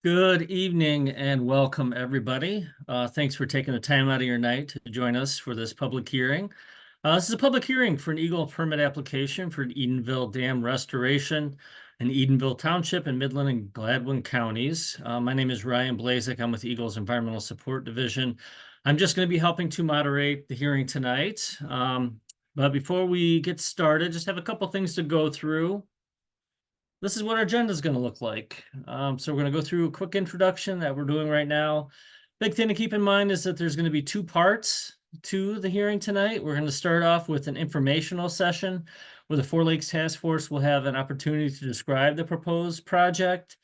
Good evening and welcome, everybody. Thanks for taking the time out of your night to join us for this public hearing. This is a public hearing for an EGLE permit application for an Edenville Dam restoration in Edenville Township in Midland and Gladwin counties. My name is Ryan Blazek. I'm with EGLE's Environmental Support Division. I'm just going to be helping to moderate the hearing tonight. But before we get started, just have a couple things to go through. This is what our agenda is going to look like. So we're going to go through a quick introduction that we're doing right now. Big thing to keep in mind is that there's going to be two parts to the hearing tonight. We're going to start off with an informational session where the Four Lakes Task Force will have an opportunity to describe the proposed project.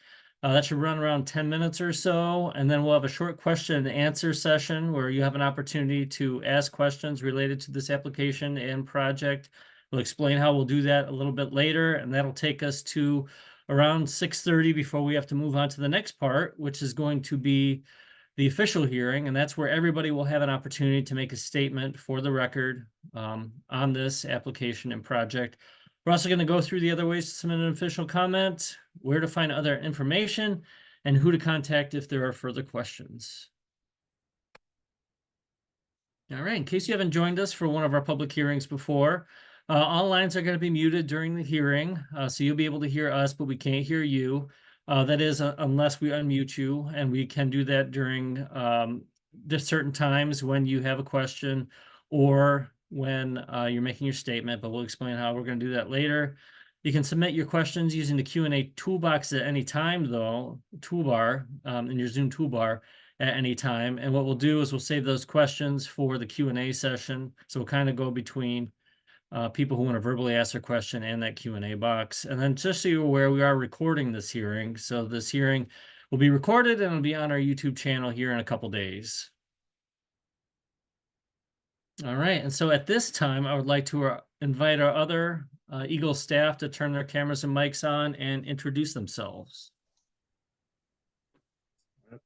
That should run around 10 minutes or so. And then we'll have a short question and answer session where you have an opportunity to ask questions related to this application and project. We'll explain how we'll do that a little bit later, and that'll take us to around 6:30 before we have to move on to the next part, which is going to be the official hearing, and that's where everybody will have an opportunity to make a statement for the record on this application and project. We're also going to go through the other ways to submit an official comment, where to find other information, and who to contact if there are further questions. All right, in case you haven't joined us for one of our public hearings before, all lines are going to be muted during the hearing, so you'll be able to hear us, but we can't hear you. That is unless we unmute you, and we can do that during the certain times when you have a question or when you're making your statement, but we'll explain how we're going to do that later. You can submit your questions using the Q&A toolbox at any time, though, toolbar in your Zoom toolbar at any time. And what we'll do is we'll save those questions for the Q&A session. So we'll kind of go between people who want to verbally ask their question and that Q&A box. And then just so you're aware, we are recording this hearing. So this hearing will be recorded and it'll be on our YouTube channel here in a couple days. All right, and so at this time, I would like to invite our other EGLE staff to turn their cameras and mics on and introduce themselves.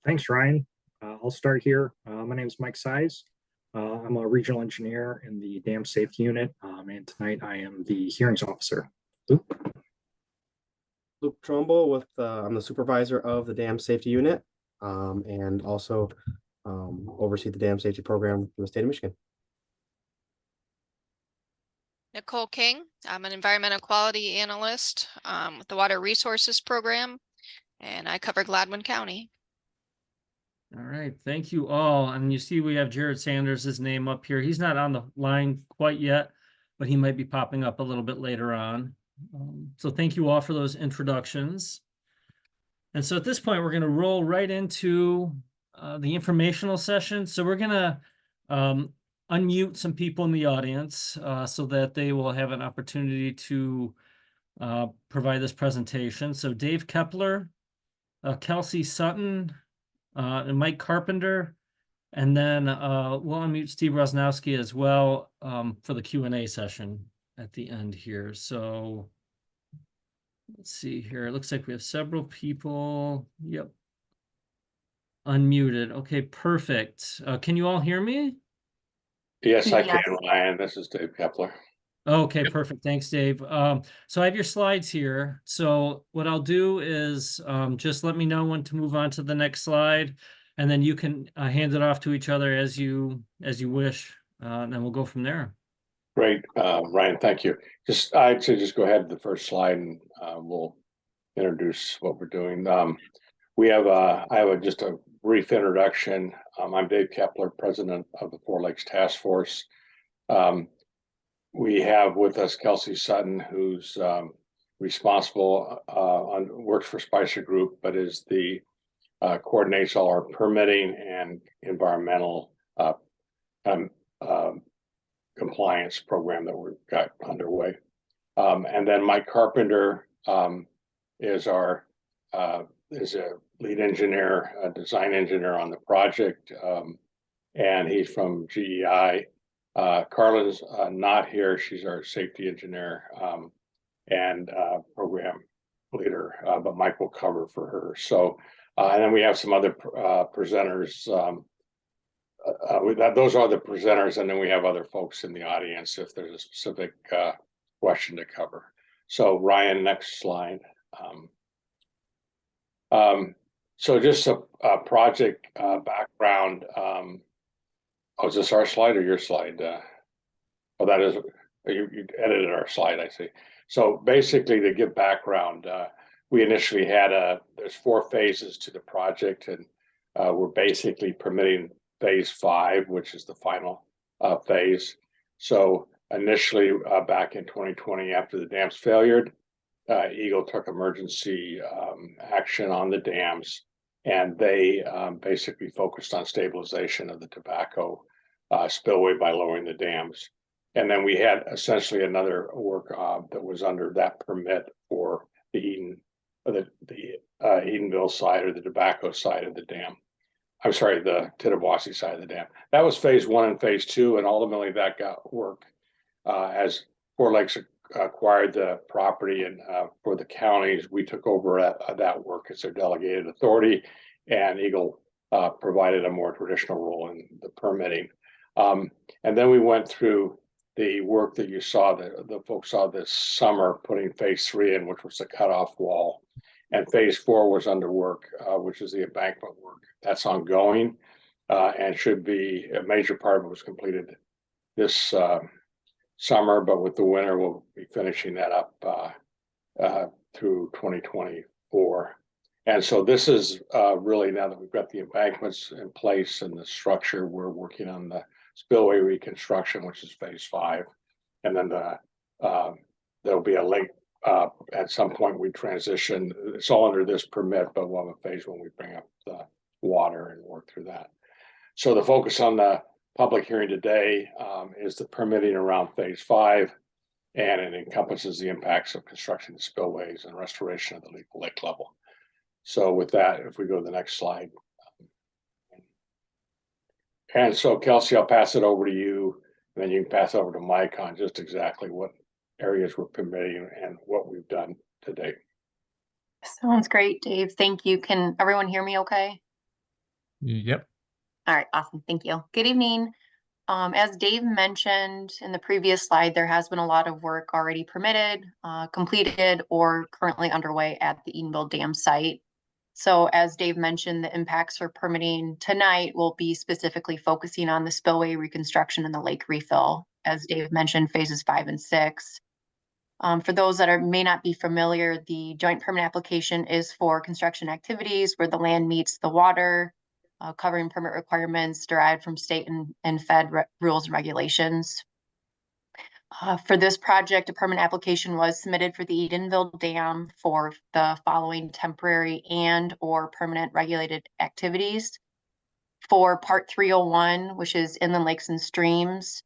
Thanks, Ryan. I'll start here. My name is Mike Size. I'm a regional engineer in the Dam Safety Unit, and tonight I am the hearings officer. Luke Trumbull with I'm the supervisor of the Dam Safety Unit, and also oversee the dam safety program for the state of Michigan. Nicole King. I'm an environmental quality analyst with the Water Resources Program, and I cover Gladwin County. All right, thank you all. And you see we have Jared Sanders' name up here. He's not on the line quite yet, but he might be popping up a little bit later on. So thank you all for those introductions. And so at this point, we're going to roll right into the informational session. So we're going to unmute some people in the audience so that they will have an opportunity to provide this presentation. So Dave Kepler, Kelsey Sutton, and Mike Carpenter, and then we'll unmute Steve Rosnowski as well for the Q&A session at the end here. So let's see here. It looks like we have several people. Yep. Unmuted. Okay, perfect. Can you all hear me? Yes, I can, Ryan. This is Dave Kepler. Okay, perfect. Thanks, Dave. So I have your slides here. So what I'll do is just let me know when to move on to the next slide, and then you can hand it off to each other as you wish, and then we'll go from there. Great, Ryan. Thank you. I'd say just go ahead to the first slide, and we'll introduce what we're doing. I have just a brief introduction. I'm Dave Kepler, president of the Four Lakes Task Force. We have with us Kelsey Sutton, who's responsible works for Spicer Group, but is the coordinates all our permitting and environmental compliance program that we've got underway. And then Mike Carpenter is a lead engineer, a design engineer on the project, and he's from GEI. Carla's not here. She's our safety engineer and program leader, but Mike will cover for her. So, and then we have some other presenters. Those are the presenters, and then we have other folks in the audience if there's a specific question to cover. So, Ryan, next slide. So just a project background. Oh, is this our slide or your slide? Oh, that is, you edited our slide, I see. So basically, to give background, we initially had there's 4 phases to the project, and we're basically permitting phase 5, which is the final phase. So initially, back in 2020, after the dams failed, EGLE took emergency action on the dams, and they basically focused on stabilization of the tobacco spillway by lowering the dams. And then we had essentially another work that was under that permit for the Edenville side, or the tobacco side of the dam. I'm sorry, the Tittabawassee side of the dam. That was phase 1 and phase 2, and ultimately that got work as Four Lakes acquired the property, and for the counties, we took over that work as their delegated authority, and EGLE provided a more traditional role in the permitting. And then we went through the work that you saw, the folks saw this summer, putting phase 3 in, which was the cutoff wall, and phase 4 was under work, which is the embankment work. That's ongoing, and should be a major part of it was completed this summer, but with the winter, we'll be finishing that up through 2024. And so this is really, now that we've got the embankments in place and the structure, we're working on the spillway reconstruction, which is phase 5. And then there'll be a lake at some point we transition. It's all under this permit, but we'll have a phase when we bring up the water and work through that. So the focus on the public hearing today is the permitting around phase 5, and it encompasses the impacts of construction of spillways and restoration of the lake level. So with that, if we go to the next slide. And so Kelsey, I'll pass it over to you, and then you can pass over to Mike on just exactly what areas we're permitting and what we've done to date. Sounds great, Dave. Thank you. Can everyone hear me okay? Yep. All right, awesome. Thank you. Good evening. As Dave mentioned in the previous slide, there has been a lot of work already permitted, completed, or currently underway at the Edenville Dam site. So as Dave mentioned, the impacts for permitting tonight will be specifically focusing on the spillway reconstruction and the lake refill. As Dave mentioned, phases 5 and 6. For those that may not be familiar, the joint permit application is for construction activities where the land meets the water, covering permit requirements derived from state and fed rules and regulations. For this project, a permit application was submitted for the Edenville Dam for the following temporary and/or permanent regulated activities. For Part 301, which is inland lakes and streams,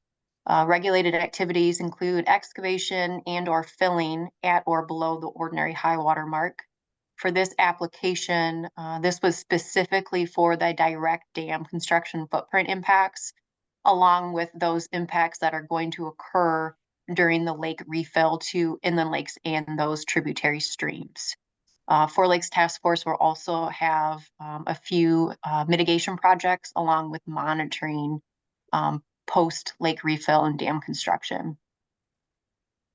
regulated activities include excavation and/or filling at or below the ordinary high water mark. For this application, this was specifically for the direct dam construction footprint impacts, along with those impacts that are going to occur during the lake refill to inland lakes and those tributary streams. Four Lakes Task Force will also have a few mitigation projects along with monitoring post lake refill and dam construction.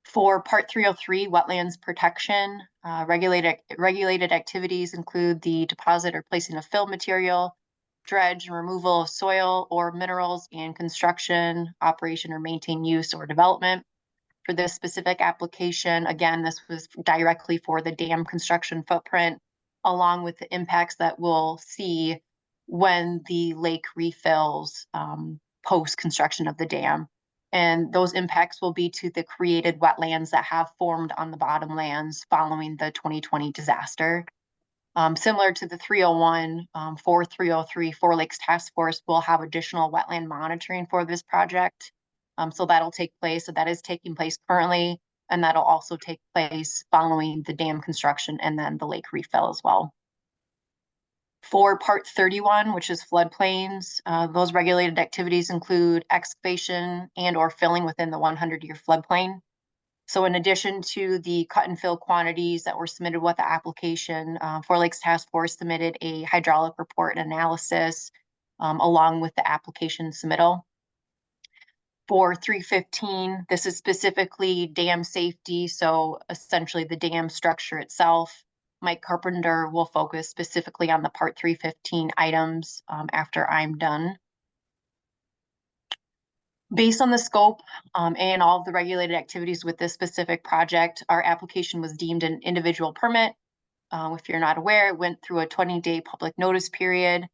For Part 303, Wetlands Protection, regulated activities include the deposit or placing of fill material, dredge and removal of soil or minerals, and construction, operation, or maintain use or development. For this specific application, again, this was directly for the dam construction footprint, along with the impacts that we'll see when the lake refills post-construction of the dam. And those impacts will be to the created wetlands that have formed on the bottomlands following the 2020 disaster. Similar to the 301, for 303, Four Lakes Task Force will have additional wetland monitoring for this project. So that'll take place. So that is taking place currently, and that'll also take place following the dam construction and then the lake refill as well. For Part 31, which is floodplains, those regulated activities include excavation and/or filling within the 100-year floodplain. So in addition to the cut and fill quantities that were submitted with the application, Four Lakes Task Force submitted a hydraulic report and analysis along with the application submittal. For 315, this is specifically dam safety, so essentially the dam structure itself, Mike Carpenter will focus specifically on the Part 315 items after I'm done. Based on the scope and all of the regulated activities with this specific project, our application was deemed an individual permit. If you're not aware, it went through a 20-day public notice period.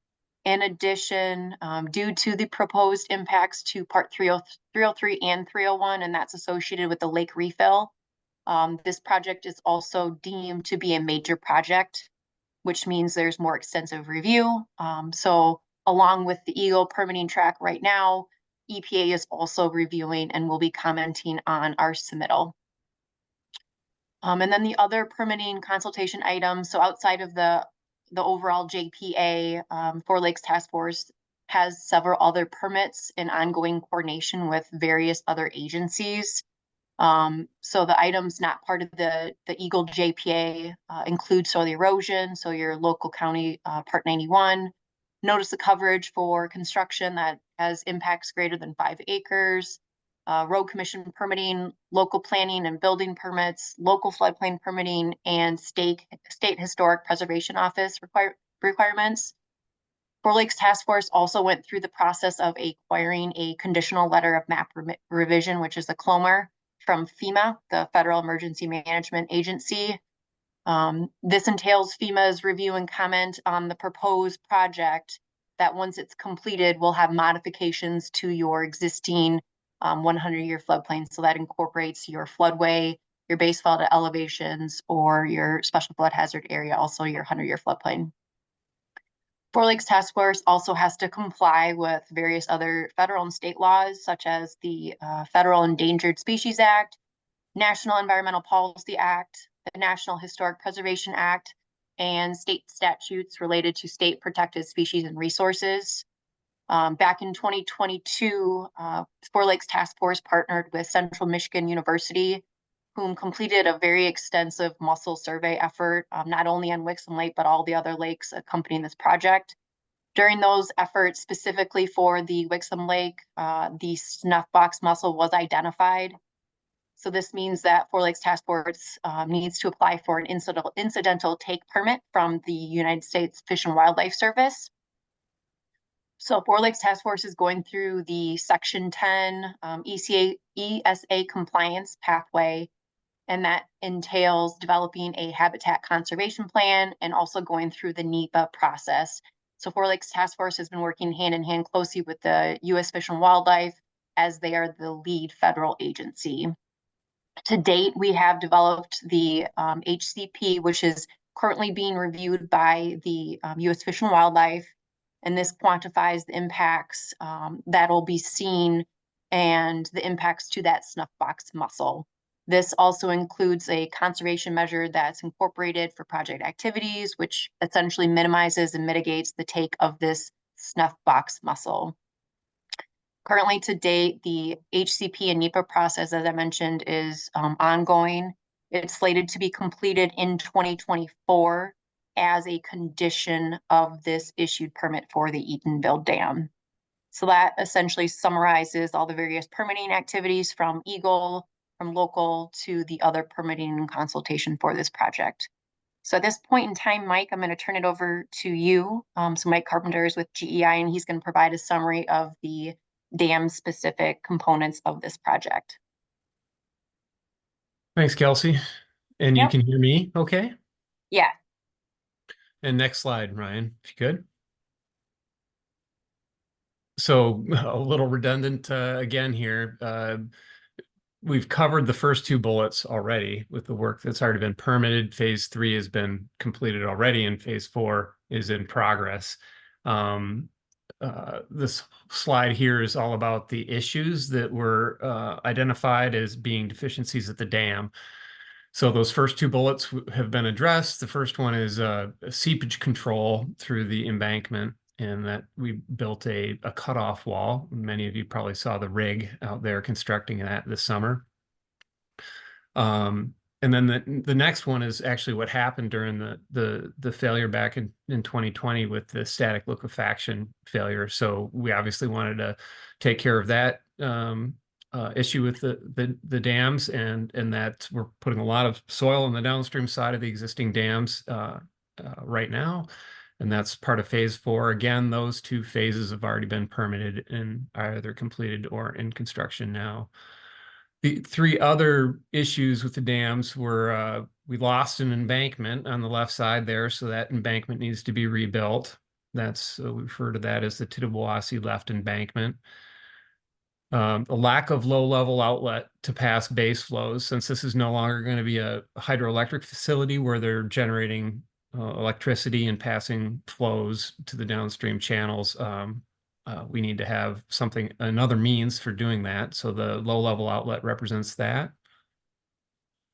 In addition, due to the proposed impacts to Part 303 and 301, and that's associated with the lake refill, this project is also deemed to be a major project, which means there's more extensive review. So along with the EGLE permitting track right now, EPA is also reviewing and will be commenting on our submittal. And then the other permitting consultation items, so outside of the overall JPA, Four Lakes Task Force has several other permits in ongoing coordination with various other agencies. So the items not part of the EGLE JPA include soil erosion, so your local county Part 91, notice of coverage for construction that has impacts greater than 5 acres, road commission permitting, local planning and building permits, local floodplain permitting, and state historic preservation office requirements. Four Lakes Task Force also went through the process of acquiring a conditional letter of map revision, which is a CLOMR, from FEMA, the Federal Emergency Management Agency. This entails FEMA's review and comment on the proposed project that once it's completed will have modifications to your existing 100-year floodplain. So that incorporates your floodway, your base flood elevations, or your special flood hazard area, also your 100-year floodplain. Four Lakes Task Force also has to comply with various other federal and state laws, such as the Federal Endangered Species Act, National Environmental Policy Act, the National Historic Preservation Act, and state statutes related to state protected species and resources. Back in 2022, Four Lakes Task Force partnered with Central Michigan University, whom completed a very extensive mussel survey effort, not only on Wixom Lake, but all the other lakes accompanying this project. During those efforts, specifically for the Wixom Lake, the snuffbox mussel was identified. So this means that Four Lakes Task Force needs to apply for an incidental take permit from the United States Fish and Wildlife Service. So Four Lakes Task Force is going through the Section 10 ESA compliance pathway, and that entails developing a habitat conservation plan and also going through the NREPA process. So Four Lakes Task Force has been working hand in hand closely with the U.S. Fish and Wildlife, as they are the lead federal agency. To date, we have developed the HCP, which is currently being reviewed by the U.S. Fish and Wildlife, and this quantifies the impacts that will be seen and the impacts to that snuffbox mussel. This also includes a conservation measure that's incorporated for project activities, which essentially minimizes and mitigates the take of this snuffbox mussel. Currently, to date, the HCP and NREPA process, as I mentioned, is ongoing. It's slated to be completed in 2024 as a condition of this issued permit for the Edenville Dam. So that essentially summarizes all the various permitting activities from EGLE, from local to the other permitting and consultation for this project. So at this point in time, Mike, I'm going to turn it over to you. So Mike Carpenter is with GEI, and he's going to provide a summary of the dam-specific components of this project. Thanks, Kelsey. And you Yep. can hear me okay? Yeah. And next slide, Ryan, if you could. So a little redundant again here. We've covered the first two bullets already with the work that's already been permitted. Phase 3 has been completed already, and Phase 4 is in progress. This slide here is all about the issues that were identified as being deficiencies at the dam. So those first two bullets have been addressed. The first one is seepage control through the embankment, and that we built a cutoff wall. Many of you probably saw the rig out there constructing that this summer. And then the next one is actually what happened during the failure back in 2020 with the static liquefaction failure. So we obviously wanted to take care of that issue with the dams, and that we're putting a lot of soil on the downstream side of the existing dams right now. And that's part of phase 4. Again, those 2 phases have already been permitted and are either completed or in construction now. The 3 other issues with the dams were we lost an embankment on the left side there, so that embankment needs to be rebuilt. That's we refer to that as the Tittabawassee left embankment. A lack of low-level outlet to pass base flows, since this is no longer going to be a hydroelectric facility where they're generating electricity and passing flows to the downstream channels. We need to have another means for doing that. So the low-level outlet represents that.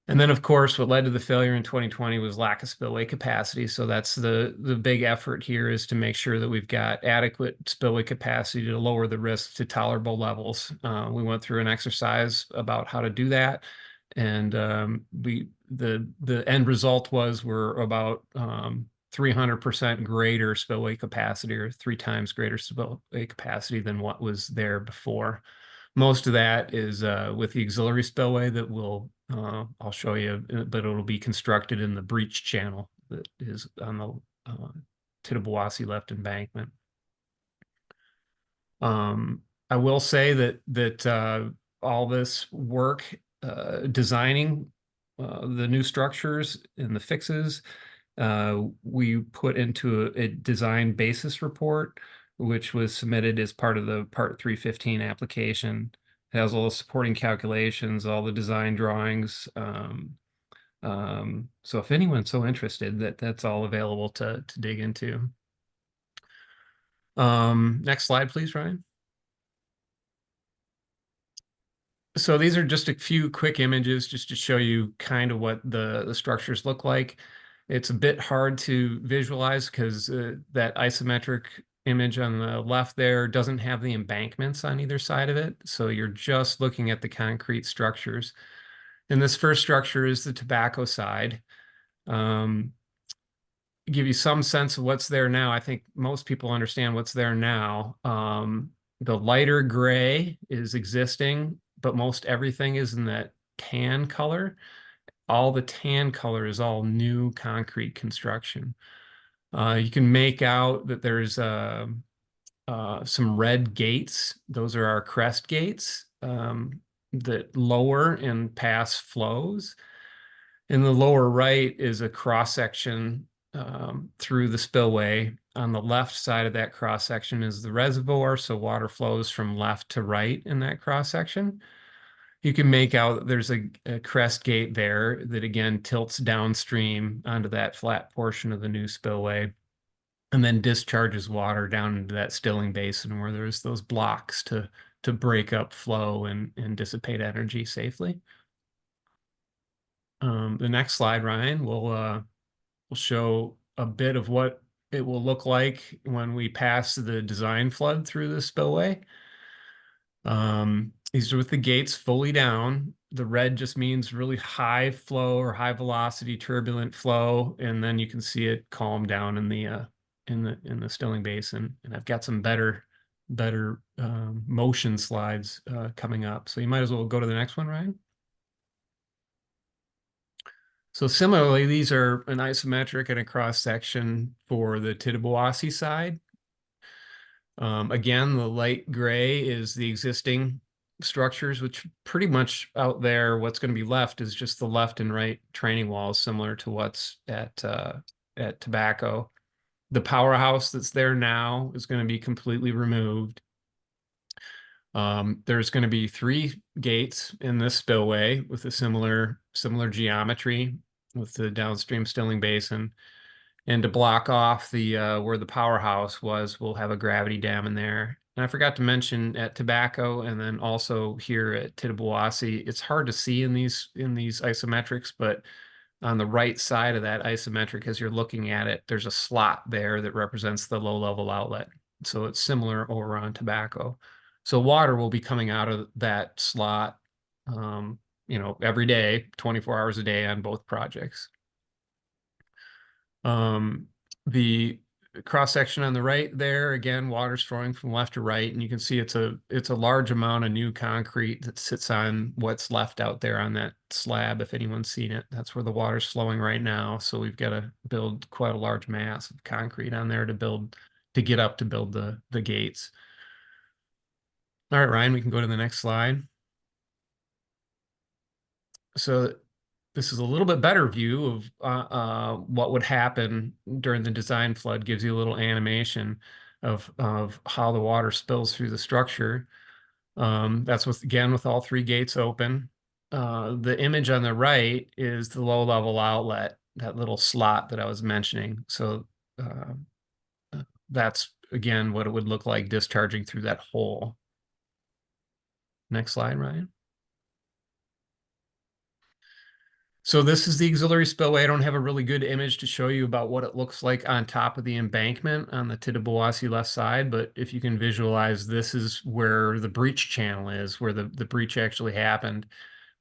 And then, of course, what led to the failure in 2020 was lack of spillway capacity. So that's the big effort here, is to make sure that we've got adequate spillway capacity to lower the risk to tolerable levels. We went through an exercise about how to do that. And the end result was we're about 300% greater spillway capacity, or 3 times greater spillway capacity than what was there before. Most of that is with the auxiliary spillway that I'll show you, but it'll be constructed in the breach channel that is on the Tittabawassee left embankment. I will say that all this work designing the new structures and the fixes, we put into a design basis report, which was submitted as part of the Part 315 application. It has all the supporting calculations, all the design drawings. So if anyone's so interested, that's all available to dig into. Next slide, please, Ryan. So these are just a few quick images just to show you kind of what the structures look like. It's a bit hard to visualize because that isometric image on the left there doesn't have the embankments on either side of it. So you're just looking at the concrete structures. And this first structure is the tobacco side. Give you some sense of what's there now. I think most people understand what's there now. The lighter gray is existing, but most everything is in that tan color. All the tan color is all new concrete construction. You can make out that there's some red gates. Those are our crest gates that lower and pass flows. In the lower right is a cross-section through the spillway. On the left side of that cross-section is the reservoir, so water flows from left to right in that cross-section. You can make out that there's a crest gate there that again tilts downstream onto that flat portion of the new spillway, and then discharges water down into that stilling basin where there's those blocks to break up flow and dissipate energy safely. The next slide, Ryan, will show a bit of what it will look like when we pass the design flood through the spillway. These are with the gates fully down. The red just means really high flow or high velocity turbulent flow, and then you can see it calm down in the stilling basin. And I've got some better motion slides coming up, so you might as well go to the next one, Ryan. So similarly, these are an isometric and a cross section for the Tittabawassee side. Again, the light gray is the existing structures, which pretty much out there, what's going to be left is just the left and right training walls, similar to what's at Tobacco. The powerhouse that's there now is going to be completely removed. There's going to be 3 gates in this spillway with a similar geometry with the downstream stilling basin. And to block off the where the powerhouse was, we'll have a gravity dam in there. And I forgot to mention at Tobacco and then also here at Tittabawassee, it's hard to see in these isometrics, but on the right side of that isometric, as you're looking at it, there's a slot there that represents the low-level outlet. So it's similar over on Tobacco. So water will be coming out of that slot, every day, 24 hours a day on both projects. The cross section on the right there, again, water's flowing from left to right, and you can see it's a large amount of new concrete that sits on what's left out there on that slab. If anyone's seen it, that's where the water's flowing right now. So we've got to build quite a large mass of concrete on there to build the gates. All right, Ryan, we can go to the next slide. So this is a little bit better view of what would happen during the design flood. Gives you a little animation of how the water spills through the structure. That's with all three gates open. The image on the right is the low level outlet, that little slot that I was mentioning. So that's again what it would look like discharging through that hole. Next slide, Ryan. So this is the auxiliary spillway. I don't have a really good image to show you about what it looks like on top of the embankment on the Tittabawassee left side, but if you can visualize, this is where the breach channel is, where the breach actually happened.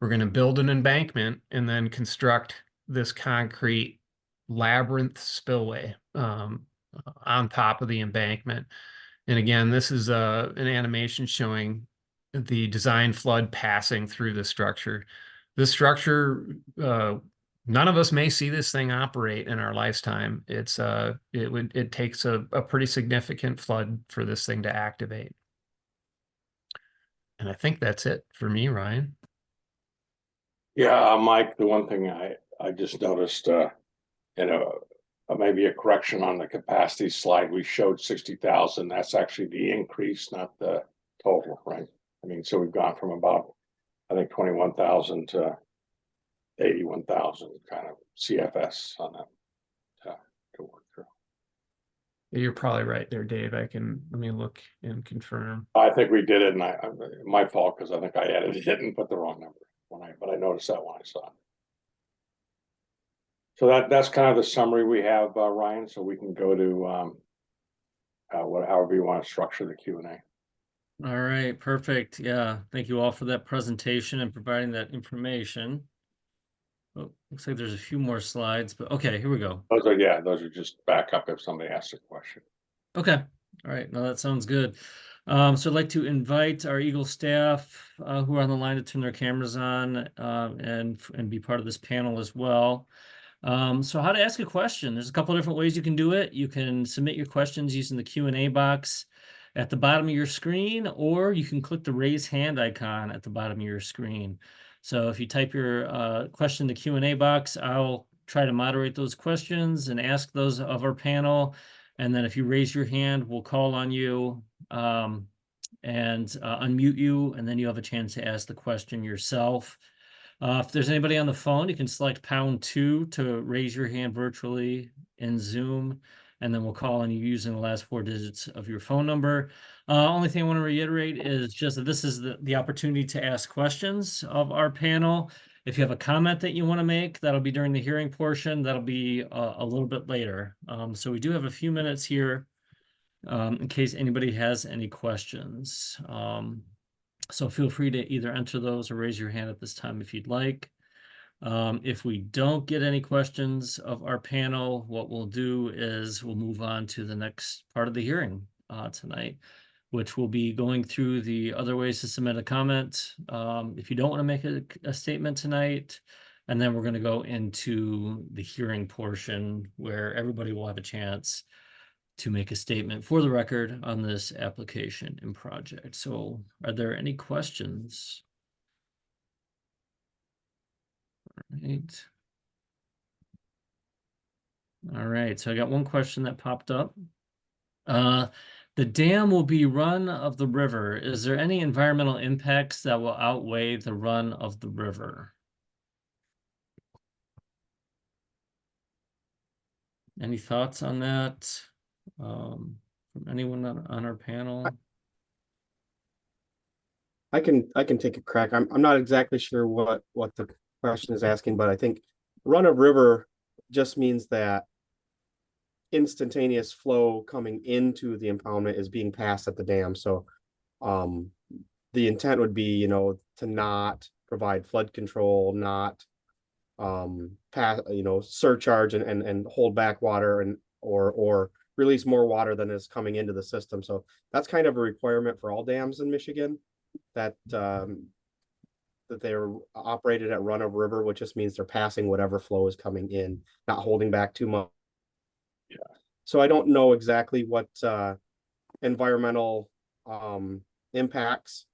We're going to build an embankment and then construct this concrete labyrinth spillway on top of the embankment. And again, this is an animation showing the design flood passing through the structure. This structure, none of us may see this thing operate in our lifetime. It takes a pretty significant flood for this thing to activate. And I think that's it for me, Ryan. Yeah, Mike, the one thing I just noticed, maybe a correction on the capacity slide, we showed 60,000. That's actually the increase, not the total, right? I mean, so we've gone from about, I think, 21,000 to 81,000 kind of CFS on that to work through. You're probably right there, Dave. Let me look and confirm. I think we did it, and my fault, because I think I edited it and put the wrong number but I noticed that when I saw it. So that's kind of the summary we have, Ryan. So we can go to however you want to structure the Q&A. All right, perfect. Yeah, thank you all for that presentation and providing that information. Oh, looks like there's a few more slides, but okay, here we go. Those are just backup if somebody asks a question. Okay, all right, no, that sounds good. So I'd like to invite our EGLE staff who are on the line to turn their cameras on and be part of this panel as well. So how to ask a question? There's a couple of different ways you can do it. You can submit your questions using the Q&A box at the bottom of your screen, or you can click the raise hand icon at the bottom of your screen. So if you type your question in the Q&A box, I'll try to moderate those questions and ask those of our panel. And then if you raise your hand, we'll call on you and unmute you, and then you have a chance to ask the question yourself. If there's anybody on the phone, you can select #2 to raise your hand virtually in Zoom, and then we'll call on you using the last 4 digits of your phone number. Only thing I want to reiterate is just that this is the opportunity to ask questions of our panel. If you have a comment that you want to make, that'll be during the hearing portion. That'll be a little bit later. So we do have a few minutes here in case anybody has any questions. So feel free to either enter those or raise your hand at this time if you'd like. If we don't get any questions of our panel, what we'll do is we'll move on to the next part of the hearing tonight, which will be going through the other ways to submit a comment if you don't want to make a statement tonight. And then we're going to go into the hearing portion where everybody will have a chance to make a statement for the record on this application and project. So are there any questions? Right. All right, so I got one question that popped up. The dam will be run of the river. Is there any environmental impacts that will outweigh the run of the river? Any thoughts on that from anyone on our panel? I can take a crack. I'm not exactly sure what the question is asking, but I think run of river just means that instantaneous flow coming into the impoundment is being passed at the dam. So the intent would be, to not provide flood control, not pass, surcharge and hold back water or release more water than is coming into the system. So that's kind of a requirement for all dams in Michigan, that that they're operated at run of river, which just means they're passing whatever flow is coming in, not holding back too much. Yeah. So I don't know exactly what environmental impacts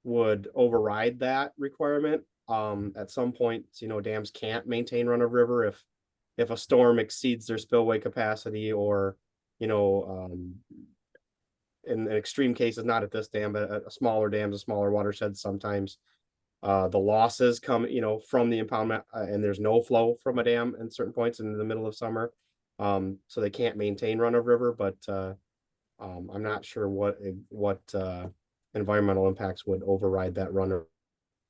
would override that requirement. At some point, you know, dams can't maintain run of river if a storm exceeds their spillway capacity, or, you know, in extreme cases, not at this dam, but at smaller dams, a smaller watersheds, sometimes the losses come, you know, from the impoundment, and there's no flow from a dam in certain points in the middle of summer. So they can't maintain run of river, but I'm not sure what environmental impacts would override that run of,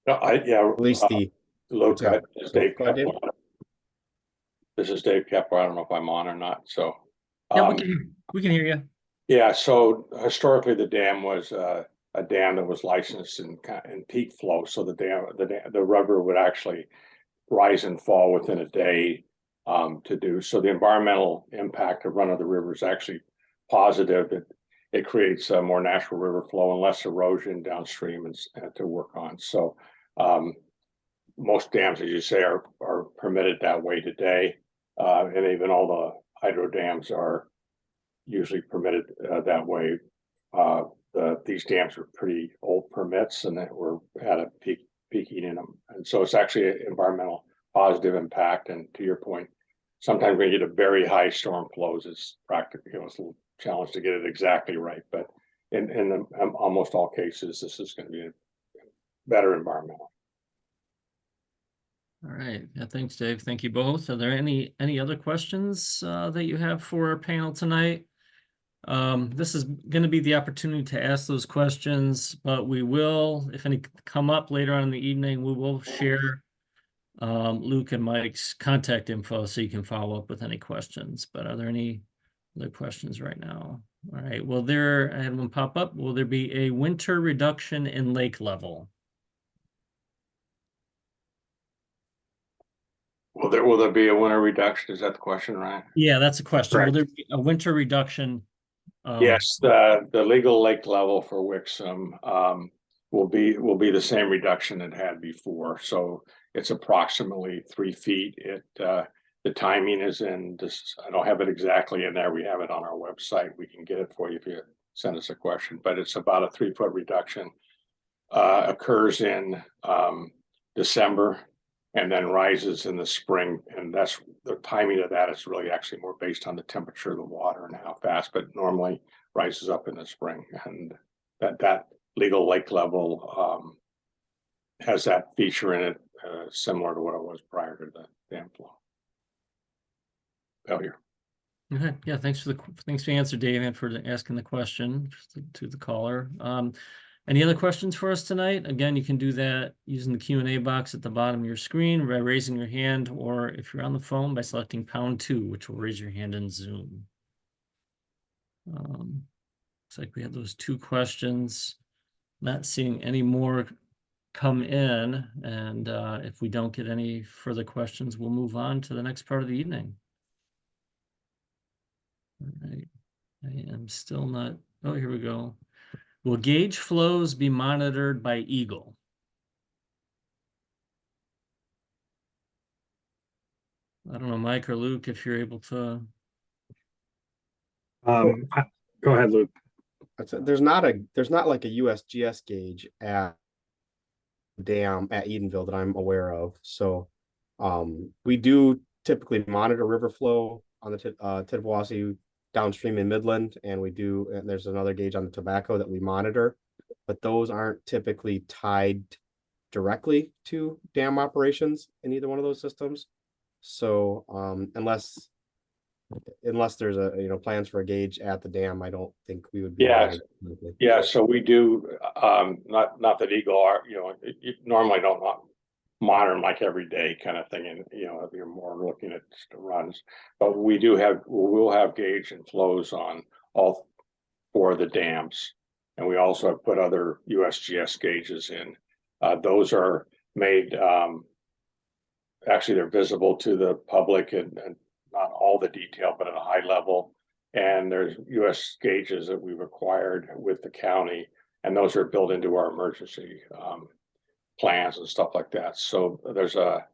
Yeah, at least the Luke, yeah. this is Dave Go ahead, Dave. Kepler. This is Dave Kepler. I don't know if I'm on or not. So, Yeah, we can hear you. yeah. So historically, the dam was a dam that was licensed in peak flow. So the river would actually rise and fall within a day to do. So the environmental impact of run of the river is actually positive. It creates a more natural river flow and less erosion downstream and to work on. So most dams, as you say, are permitted that way today. And even all the hydro dams are usually permitted that way. These dams are pretty old permits, and that were had a peaking in them. And so it's actually an environmental positive impact. And to your point, sometimes when you get a very high storm flows, it's practically, it's a little challenge to get it exactly right. But in almost all cases, this is going to be a better environmental. All right. Yeah, thanks, Dave. Thank you both. Are there any other questions that you have for our panel tonight? This is going to be the opportunity to ask those questions, but we will, if any come up later on in the evening, we will share Luke and Mike's contact info so you can follow up with any questions. But are there any other questions right now? All right. Well, I had one pop up. Will there be a winter reduction in lake level? Will there be a winter reduction? Is that the question, right? Yeah, that's a question. Correct. Will there be a winter reduction? Yes, the legal lake level for Wixom will be the same reduction it had before. So it's approximately 3 feet. The timing is in this. I don't have it exactly in there. We have it on our website. We can get it for you if you send us a question. But it's about a 3 foot reduction. Occurs in December and then rises in the spring. And that's the timing of that is really actually more based on the temperature of the water and how fast, but normally rises up in the spring. And that legal lake level has that feature in it, similar to what it was prior to the dam flow failure. Okay. Yeah, thanks for the answer, Dave, and for asking the question to the caller. Any other questions for us tonight? Again, you can do that using the Q&A box at the bottom of your screen by raising your hand, or if you're on the phone, by selecting #2, which will raise your hand in Zoom. Looks like we had those 2 questions. Not seeing any more come in, and if we don't get any further questions, we'll move on to the next part of the evening. All right. I am still not. Oh, here we go. Will gauge flows be monitored by EGLE? I don't know, Mike or Luke, if you're able to. Go ahead, Luke. There's not like a USGS gauge at dam at Edenville that I'm aware of. So we do typically monitor river flow on the Tittabawassee downstream in Midland, and there's another gauge on the Tobacco that we monitor, but those aren't typically tied directly to dam operations in either one of those systems. So unless there's plans for a gauge at the dam, I don't think we would be. Yeah, so we do not that EGLE are, you normally don't monitor them like every day kind of thing, and you're more looking at runs, but we'll have gauge and flows on all 4 of the dams, and we also have put other USGS gauges in. Those are made actually they're visible to the public and not all the detail, but at a high level. And there's US gauges that we've acquired with the county, and those are built into our emergency plans and stuff like that. So there's a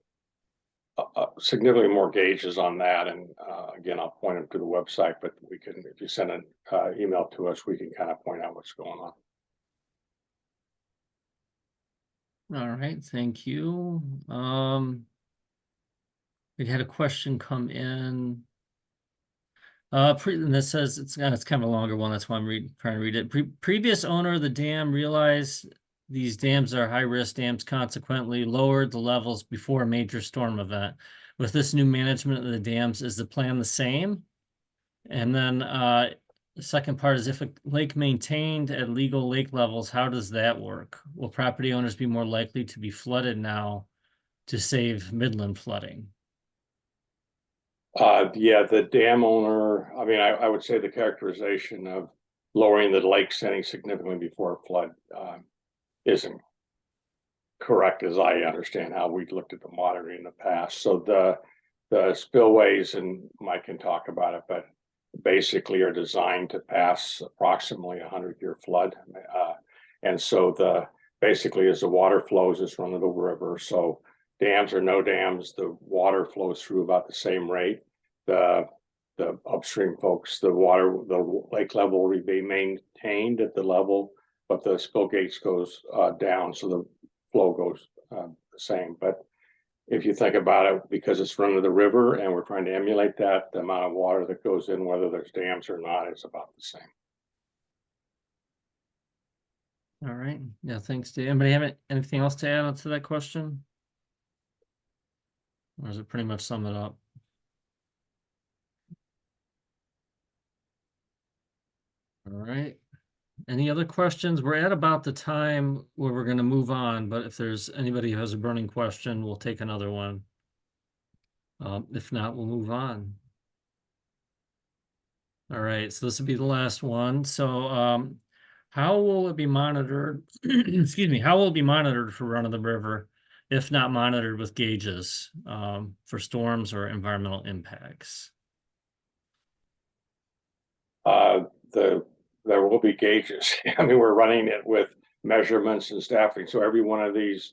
significantly more gauges on that. And again, I'll point them to the website, but we can, if you send an email to us, we can kind of point out what's going on. All right, thank you. We had a question come in. And this says it's kind of a longer one. That's why I'm trying to read it. Previous owner of the dam realized these dams are high-risk dams, consequently lowered the levels before a major storm event. With this new management of the dams, is the plan the same? And then the second part is, if a lake maintained at legal lake levels, how does that work? Will property owners be more likely to be flooded now to save Midland flooding? Yeah, the dam owner, I mean, I would say the characterization of lowering the lake standing significantly before a flood isn't correct, as I understand how we looked at the monitoring in the past. So the spillways, and Mike can talk about it, but basically are designed to pass approximately 100-year flood. And so basically as the water flows, it's run over the river. So dams or no dams, the water flows through about the same rate. The upstream folks, the lake level will be maintained at the level, but the spill gates goes down, so the flow goes the same. But if you think about it, because it's run to the river and we're trying to emulate that, the amount of water that goes in, whether there's dams or not, is about the same. All right. Yeah, thanks, Dave. Anybody have anything else to add on to that question? Or does it pretty much sum it up? All right. Any other questions? We're at about the time where we're going to move on, but if there's anybody who has a burning question, we'll take another one. If not, we'll move on. All right, so this will be the last one. So how will it be monitored? Excuse me, how will it be monitored for run of the river if not monitored with gauges for storms or environmental impacts? There will be gauges. I mean, we're running it with measurements and staffing. So every one of these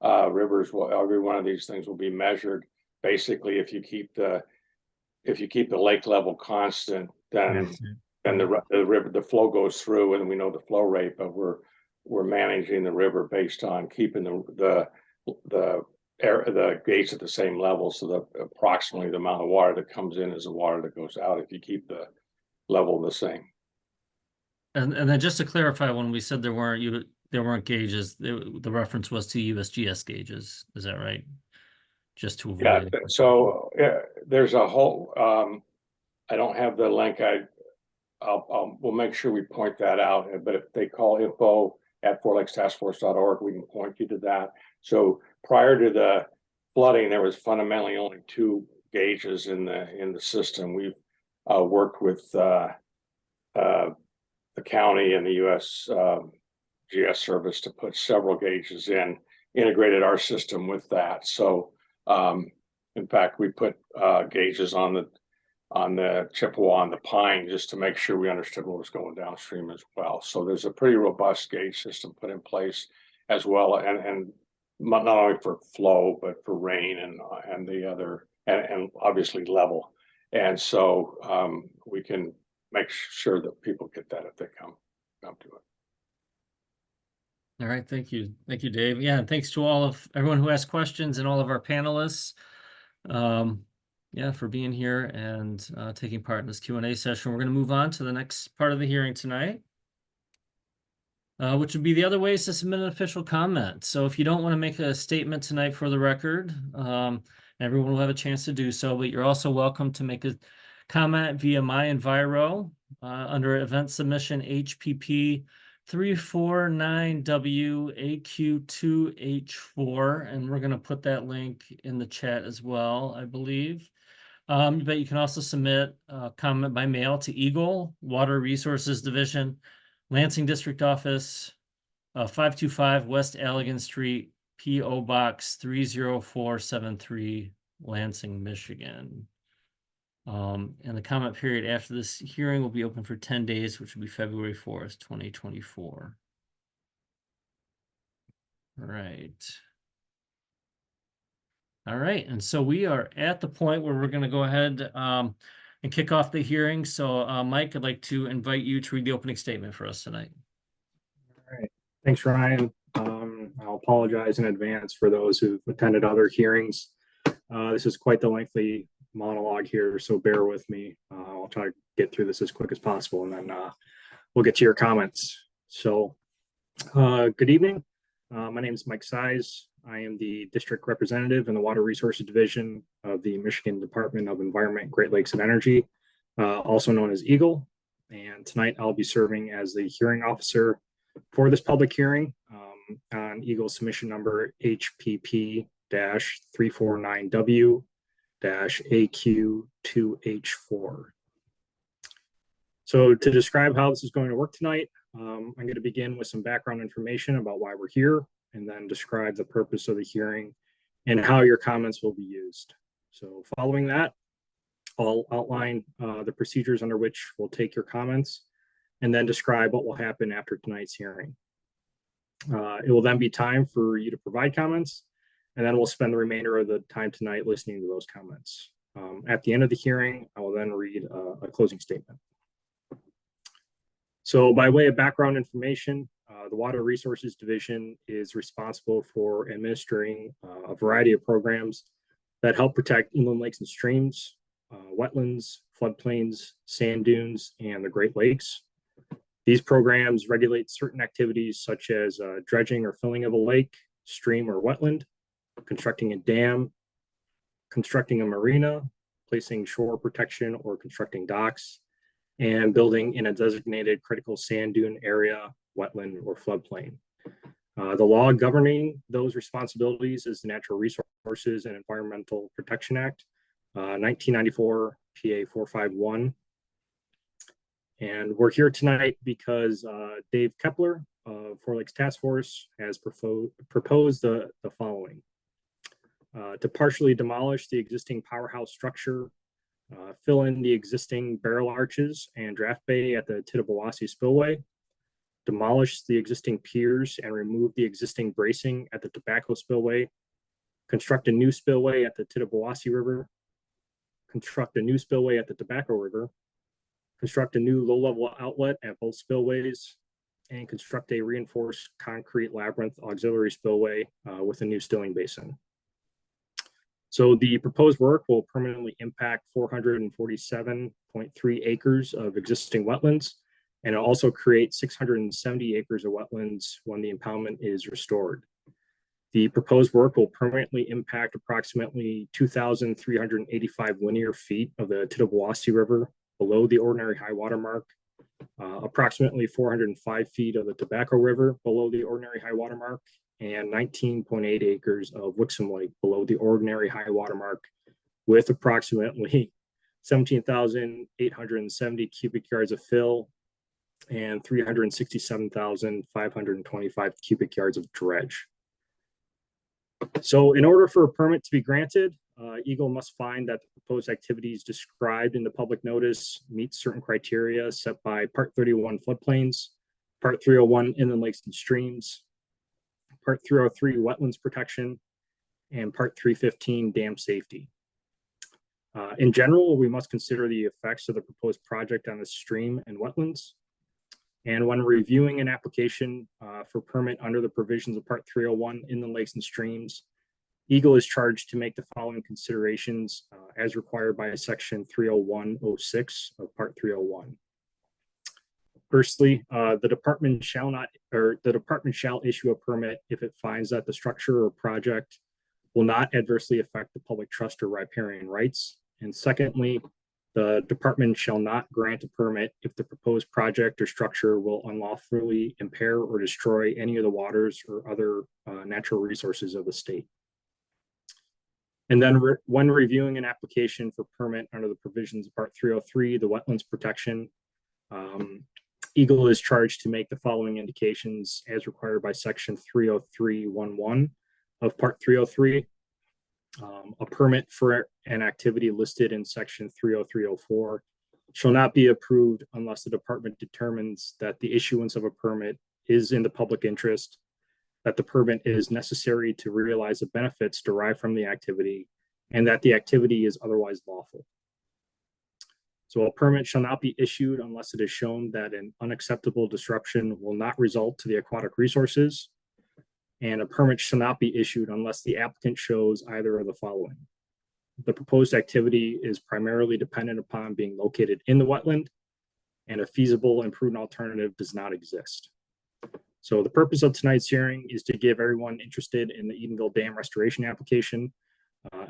rivers every one of these things will be measured. Basically, if you keep the lake level constant, then the flow goes through, and we know the flow rate, but we're managing the river based on keeping the gates at the same level, so that approximately the amount of water that comes in is the water that goes out if you keep the level the same. And then just to clarify, when we said there weren't gauges, the reference was to USGS gauges. Is that right? Just to avoid. Yeah. So there's a whole. I don't have the link. We'll make sure we point that out. But if they call info@fortlakestaskforce.org, we can point you to that. So prior to the flooding, there was fundamentally only 2 gauges in the system. We've worked with the county and the US GS service to put several gauges in, integrated our system with that. So in fact, we put gauges on the Chippewa and the Pine just to make sure we understood what was going downstream as well. So there's a pretty robust gauge system put in place as well, and not only for flow but for rain and the other, and obviously level. And so we can make sure that people get that if they come to it. All right, thank you, Dave. Yeah, and thanks to everyone who asked questions and all of our panelists, for being here and taking part in this Q&A session. We're going to move on to the next part of the hearing tonight, which would be the other ways to submit an official comment. So if you don't want to make a statement tonight for the record, everyone will have a chance to do so, but you're also welcome to make a comment via My Enviro under event submission HPP 349WAQ2H4, and we're going to put that link in the chat as well, I believe. But you can also submit a comment by mail to EGLE, Water Resources Division, Lansing District Office, 525 West Allegan Street, P.O. Box 30473, Lansing, Michigan. And the comment period after this hearing will be open for 10 days, which will be February 4th, 2024. Right. All right, and so we are at the point where we're going to go ahead and kick off the hearing. So Mike, I'd like to invite you to read the opening statement for us tonight. All right. Thanks, Ryan. I'll apologize in advance for those who've attended other hearings. This is quite the lengthy monologue here, so bear with me. I'll try to get through this as quick as possible, and then we'll get to your comments. So good evening. My name is Mike Size. I am the district representative in the Water Resources Division of the Michigan Department of Environment, Great Lakes and Energy, also known as EGLE. And tonight I'll be serving as the hearing officer for this public hearing on EGLE submission number HPP-349W-AQ2H4. So to describe how this is going to work tonight, I'm going to begin with some background information about why we're here, and then describe the purpose of the hearing and how your comments will be used. So following that, I'll outline the procedures under which we'll take your comments, and then describe what will happen after tonight's hearing. It will then be time for you to provide comments, and then we'll spend the remainder of the time tonight listening to those comments. At the end of the hearing, I will then read a closing statement. So by way of background information, the Water Resources Division is responsible for administering a variety of programs that help protect inland lakes and streams, wetlands, floodplains, sand dunes, and the Great Lakes. These programs regulate certain activities such as dredging or filling of a lake, stream, or wetland, constructing a dam, constructing a marina, placing shore protection or constructing docks, and building in a designated critical sand dune area, wetland, or floodplain. The law governing those responsibilities is the Natural Resources and Environmental Protection Act, 1994 PA 451. And we're here tonight because Dave Kepler of Four Lakes Task Force has proposed the following. To partially demolish the existing powerhouse structure, fill in the existing barrel arches and draft bay at the Tittabawassee Spillway, demolish the existing piers and remove the existing bracing at the Tobacco Spillway, construct a new spillway at the Tittabawassee River, construct a new spillway at the Tobacco River, construct a new low-level outlet at both spillways, and construct a reinforced concrete labyrinth auxiliary spillway with a new stilling basin. So the proposed work will permanently impact 447.3 acres of existing wetlands, and it'll also create 670 acres of wetlands when the impoundment is restored. The proposed work will permanently impact approximately 2,385 linear feet of the Tittabawassee River below the ordinary high water mark, approximately 405 feet of the Tobacco River below the ordinary high water mark, and 19.8 acres of Wixom Lake below the ordinary high water mark, with approximately 17,870 cubic yards of fill and 367,525 cubic yards of dredge. So in order for a permit to be granted, EGLE must find that the proposed activities described in the public notice meet certain criteria set by Part 31 floodplains, Part 301 inland lakes and streams, Part 303 wetlands protection, and Part 315 dam safety. In general, we must consider the effects of the proposed project on the stream and wetlands. And when reviewing an application for permit under the provisions of Part 301 inland lakes and streams, EGLE is charged to make the following considerations as required by Section 301.06 of Part 301. Firstly, the department shall issue a permit if it finds that the structure or project will not adversely affect the public trust or riparian rights. And secondly, the department shall not grant a permit if the proposed project or structure will unlawfully impair or destroy any of the waters or other natural resources of the state. And then when reviewing an application for permit under the provisions of Part 303, the Wetlands Protection, EGLE is charged to make the following indications as required by Section 303.11 of Part 303. A permit for an activity listed in section 30304 shall not be approved unless the department determines that the issuance of a permit is in the public interest, that the permit is necessary to realize the benefits derived from the activity, and that the activity is otherwise lawful. So a permit shall not be issued unless it is shown that an unacceptable disruption will not result to the aquatic resources. And a permit shall not be issued unless the applicant shows either of the following. The proposed activity is primarily dependent upon being located in the wetland, and a feasible and prudent alternative does not exist. So the purpose of tonight's hearing is to give everyone interested in the Edenville Dam restoration application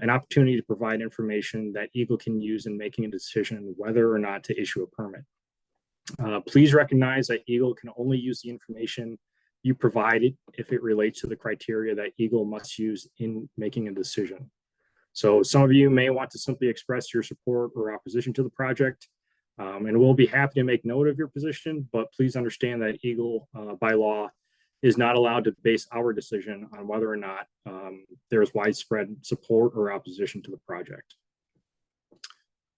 an opportunity to provide information that EGLE can use in making a decision whether or not to issue a permit. Please recognize that EGLE can only use the information you provided if it relates to the criteria that EGLE must use in making a decision. So some of you may want to simply express your support or opposition to the project, and we'll be happy to make note of your position, but please understand that EGLE by law is not allowed to base our decision on whether or not there is widespread support or opposition to the project.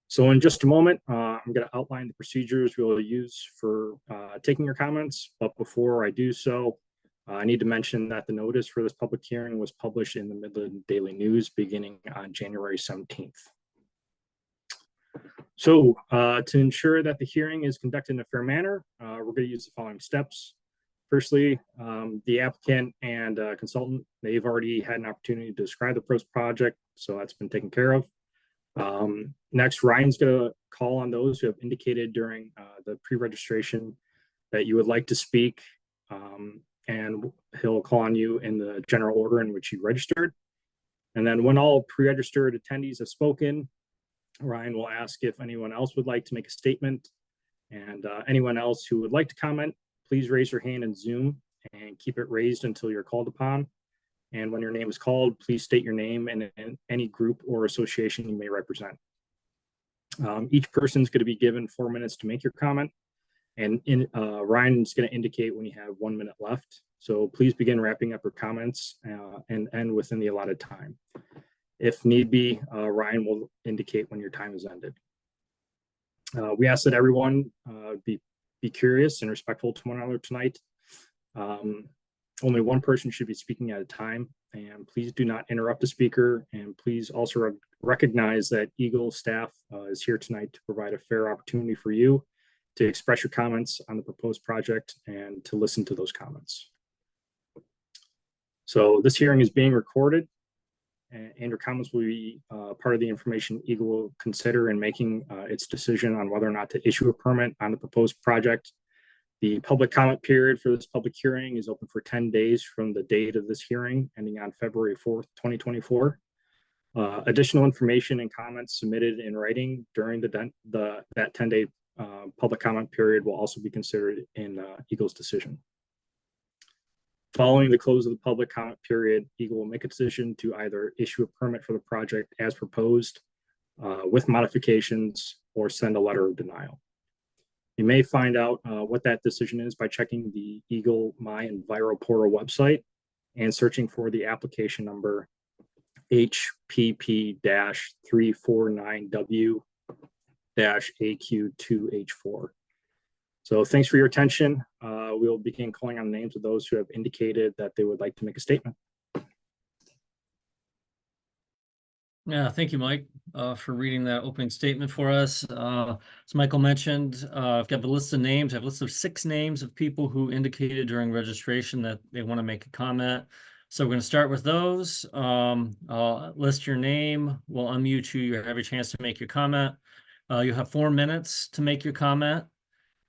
So in just a moment, I'm going to outline the procedures we'll use for taking your comments. But before I do so, I need to mention that the notice for this public hearing was published in the Midland Daily News beginning on January 17th. So to ensure that the hearing is conducted in a fair manner, we're going to use the following steps. Firstly, the applicant and consultant, they've already had an opportunity to describe the proposed project, so that's been taken care of. Next, Ryan's going to call on those who have indicated during the pre-registration that you would like to speak, and he'll call on you in the general order in which you registered. And then when all pre-registered attendees have spoken, Ryan will ask if anyone else would like to make a statement, and anyone else who would like to comment, please raise your hand in Zoom and keep it raised until you're called upon. And when your name is called, please state your name and any group or association you may represent. Each person is going to be given 4 minutes to make your comment. And Ryan's going to indicate when you have 1 minute left. So please begin wrapping up your comments and end within the allotted time. If need be, Ryan will indicate when your time is ended. We ask that everyone be curious and respectful to one another tonight. Only one person should be speaking at a time, and please do not interrupt the speaker. And please also recognize that EGLE staff is here tonight to provide a fair opportunity for you to express your comments on the proposed project and to listen to those comments. So this hearing is being recorded, and your comments will be part of the information EGLE will consider in making its decision on whether or not to issue a permit on the proposed project. The public comment period for this public hearing is open for 10 days from the date of this hearing, ending on February 4th, 2024. Additional information and comments submitted in writing during that 10-day public comment period will also be considered in EGLE's decision. Following the close of the public comment period, EGLE will make a decision to either issue a permit for the project as proposed with modifications or send a letter of denial. You may find out what that decision is by checking the EGLE My Enviro Portal website and searching for the application number HPP-349W-AQ2H4. So thanks for your attention. We'll begin calling on the names of those who have indicated that they would like to make a statement. Yeah, thank you, Mike, for reading that opening statement for us. As Michael mentioned, I've got the list of names. I have a list of 6 names of people who indicated during registration that they want to make a comment. So we're going to start with those. I'll list your name. We'll unmute you. You have a chance to make your comment. You'll have 4 minutes to make your comment.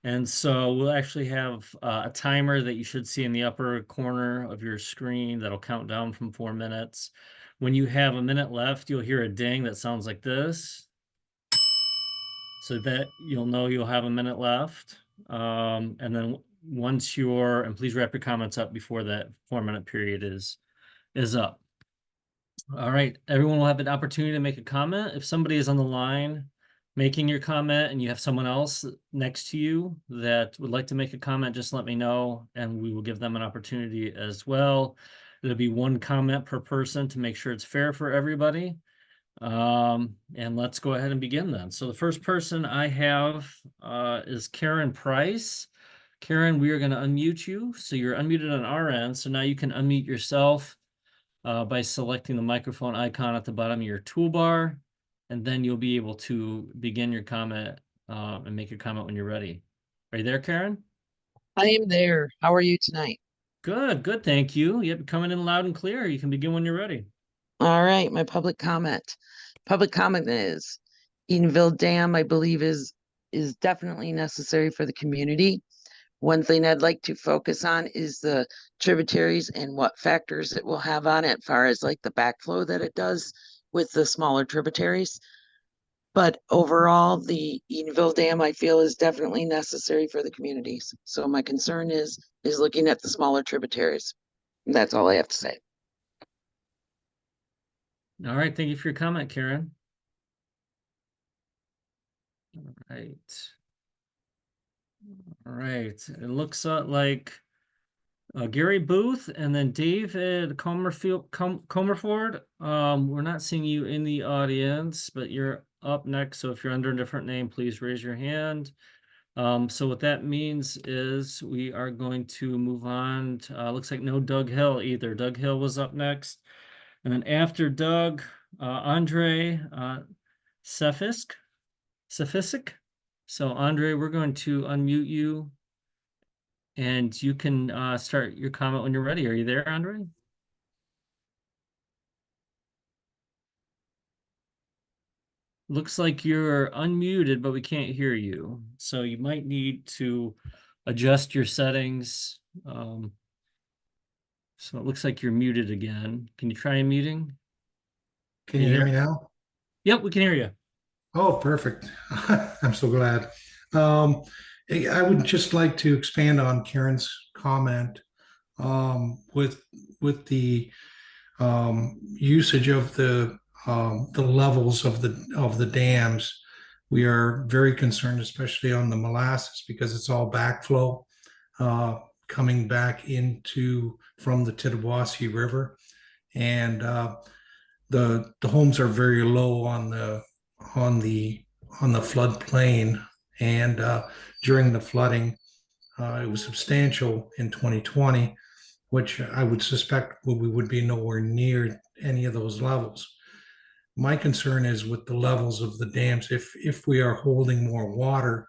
And so we'll actually have a timer that you should see in the upper corner of your screen that'll count down from 4 minutes. When you have a minute left, you'll hear a ding that sounds like this, so that you'll know you'll have a minute left. And then once and please wrap your comments up before that 4-minute period is up. All right, everyone will have an opportunity to make a comment. If somebody is on the line making your comment and you have someone else next to you that would like to make a comment, just let me know and we will give them an opportunity as well. There'll be one comment per person to make sure it's fair for everybody. And let's go ahead and begin then. So the first person I have is Karen Price. Karen, we are going to unmute you. So you're unmuted on our end. So now you can unmute yourself by selecting the microphone icon at the bottom of your toolbar. And then you'll be able to begin your comment and make your comment when you're ready. Are you there, Karen? I am there. How are you tonight? Good, good. Thank you. Yep, coming in loud and clear. You can begin when you're ready. All right, my public comment. Public comment is Edenville Dam, I believe, is definitely necessary for the community. One thing I'd like to focus on is the tributaries and what factors it will have on it, as far as like the backflow that it does with the smaller tributaries. But overall, the Edenville Dam, I feel, is definitely necessary for the communities. So my concern is looking at the smaller tributaries. And that's all I have to say. All right, thank you for your comment, Karen. All right. All right, it looks like Gary Booth and then David Comerford. We're not seeing you in the audience, but you're up next. So if you're under a different name, please raise your hand. So what that means is we are going to move on. Looks like no Doug Hill either. Doug Hill was up next. And then after Doug, Andre Sefisik. So Andre, we're going to unmute you and you can start your comment when you're ready. Are you there, Andre? Looks like you're unmuted, but we can't hear you. So you might need to adjust your settings. So it looks like you're muted again. Can you try unmuting? Can you hear me now? Yep, we can hear you. Oh, perfect. I'm so glad. I would just like to expand on Karen's comment with the usage of the levels of the dams. We are very concerned, especially on the molasses, because it's all backflow coming back from the Tittabawassee River, and the homes are very low on the floodplain, and during the flooding, it was substantial in 2020, which I would suspect we would be nowhere near any of those levels. My concern is with the levels of the dams. If we are holding more water,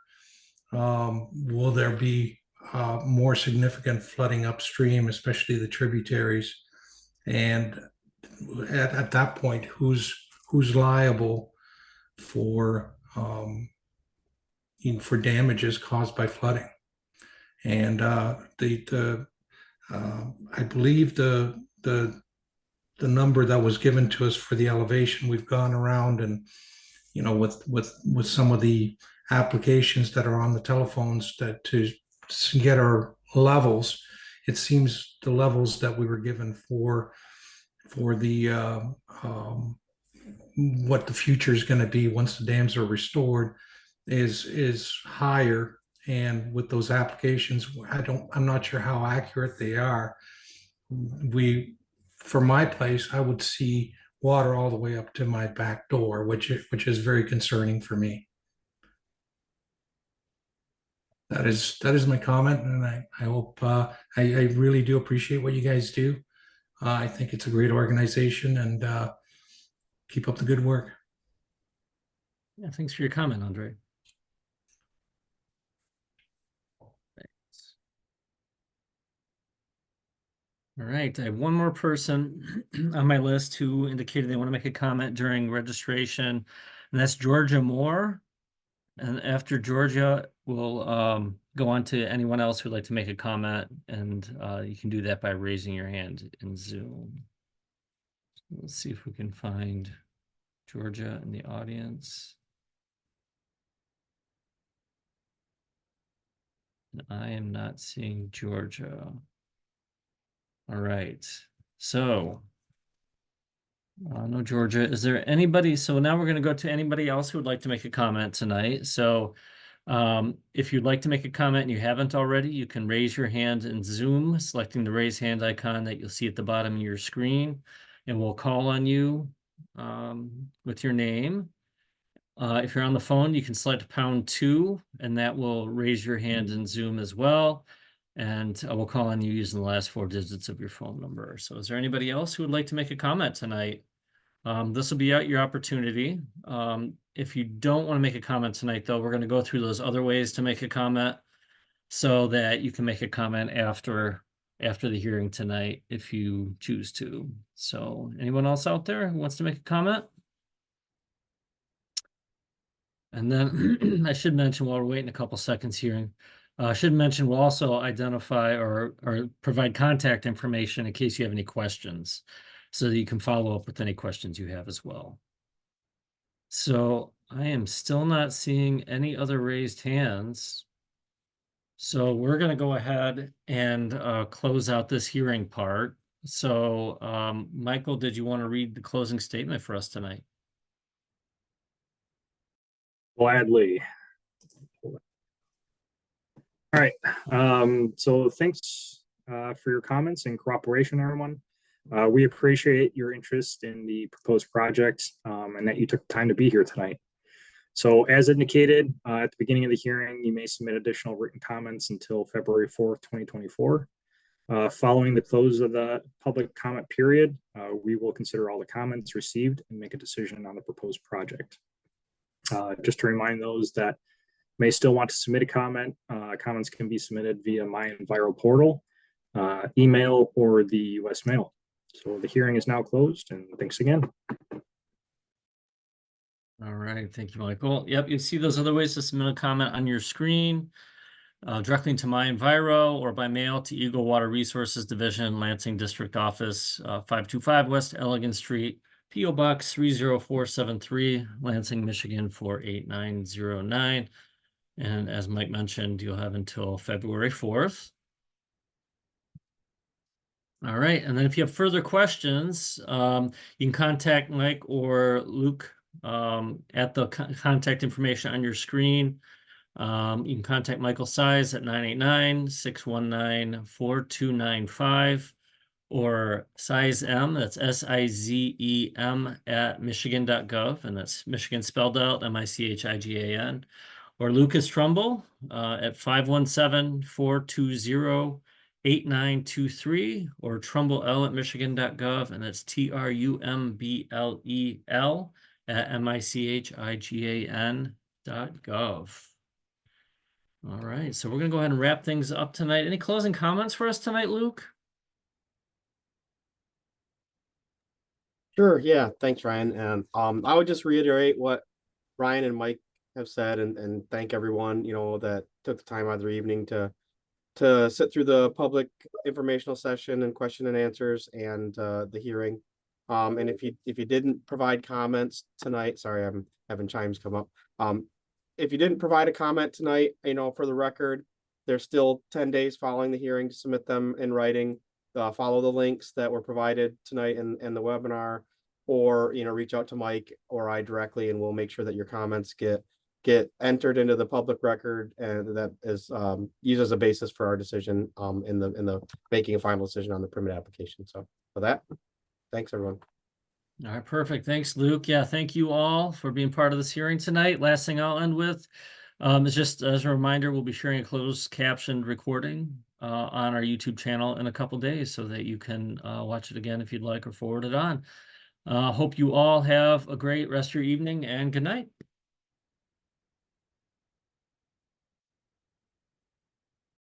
will there be more significant flooding upstream, especially the tributaries? And at that point, who's liable for damages caused by flooding? And I believe the number that was given to us for the elevation, we've gone around and, with some of the applications that are on the telephones to get our levels, it seems the levels that we were given for the what the future is going to be once the dams are restored is higher. And with those applications, I'm not sure how accurate they are. For my place, I would see water all the way up to my back door, which is very concerning for me. That is my comment, and I hope I really do appreciate what you guys do. I think it's a great organization, and keep up the good work. Yeah, thanks for your comment, Andre. Thanks. All right, I have one more person on my list who indicated they want to make a comment during registration, and that's Georgia Moore. And after Georgia, we'll go on to anyone else who'd like to make a comment, and you can do that by raising your hand in Zoom. Let's see if we can find Georgia in the audience. And I am not seeing Georgia. All right, so no Georgia. Is there anybody? So now we're going to go to anybody else who would like to make a comment tonight. So If you'd like to make a comment and you haven't already, you can raise your hand in Zoom, selecting the raise hand icon that you'll see at the bottom of your screen, and we'll call on you with your name. If you're on the phone, you can select #2, and that will raise your hand in Zoom as well. And I will call on you using the last 4 digits of your phone number. So is there anybody else who would like to make a comment tonight? This will be your opportunity. If you don't want to make a comment tonight, though, we're going to go through those other ways to make a comment so that you can make a comment after the hearing tonight if you choose to. So anyone else out there who wants to make a comment? And then I should mention while we're waiting a couple seconds here, I should mention we'll also identify or provide contact information in case you have any questions, so that you can follow up with any questions you have as well. So I am still not seeing any other raised hands. So we're going to go ahead and close out this hearing part. So Michael, did you want to read the closing statement for us tonight? Gladly. All right. So thanks for your comments and cooperation, everyone. We appreciate your interest in the proposed project and that you took the time to be here tonight. So as indicated at the beginning of the hearing, you may submit additional written comments until February 4th, 2024. Following the close of the public comment period, we will consider all the comments received and make a decision on the proposed project. Just to remind those that may still want to submit a comment, comments can be submitted via my Enviro portal, email, or the US mail. So the hearing is now closed, and thanks again. All right, thank you, Michael. Yep, you see those other ways to submit a comment on your screen, directly to my Enviro or by mail to EGLE Water Resources Division, Lansing District Office, 525 West Elgin Street, P.O. Box 30473, Lansing, Michigan 48909. And as Mike mentioned, you'll have until February 4th. All right, and then if you have further questions, you can contact Mike or Luke at the contact information on your screen. You can contact Michael Size at 989-619-4295 or Size M, that's SIZEM at michigan.gov, and that's Michigan spelled out, MICHIGAN. Or Lucas Trumbull at 517-420-8923, or TrumbleL at michigan.gov, and that's TRUMBLEL at MICHIGAN.gov. All right, so we're going to go ahead and wrap things up tonight. Any closing comments for us tonight, Luke? Sure, yeah, thanks, Ryan. And I would just reiterate what Ryan and Mike have said and thank everyone, that took the time out of their evening to sit through the public informational session and question and answers and the hearing. And if you didn't provide comments tonight, sorry, I'm having chimes come up. If you didn't provide a comment tonight, for the record, there's still 10 days following the hearing to submit them in writing. Follow the links that were provided tonight in the webinar, or reach out to Mike or I directly, and we'll make sure that your comments get entered into the public record, and that is used as a basis for our decision in the making a final decision on the permit application. So for that, thanks everyone. All right, perfect. Thanks, Luke. Yeah, thank you all for being part of this hearing tonight. Last thing I'll end with is just as a reminder, we'll be sharing a closed captioned recording on our YouTube channel in a couple days so that you can watch it again if you'd like or forward it on. Hope you all have a great rest of your evening, and good night.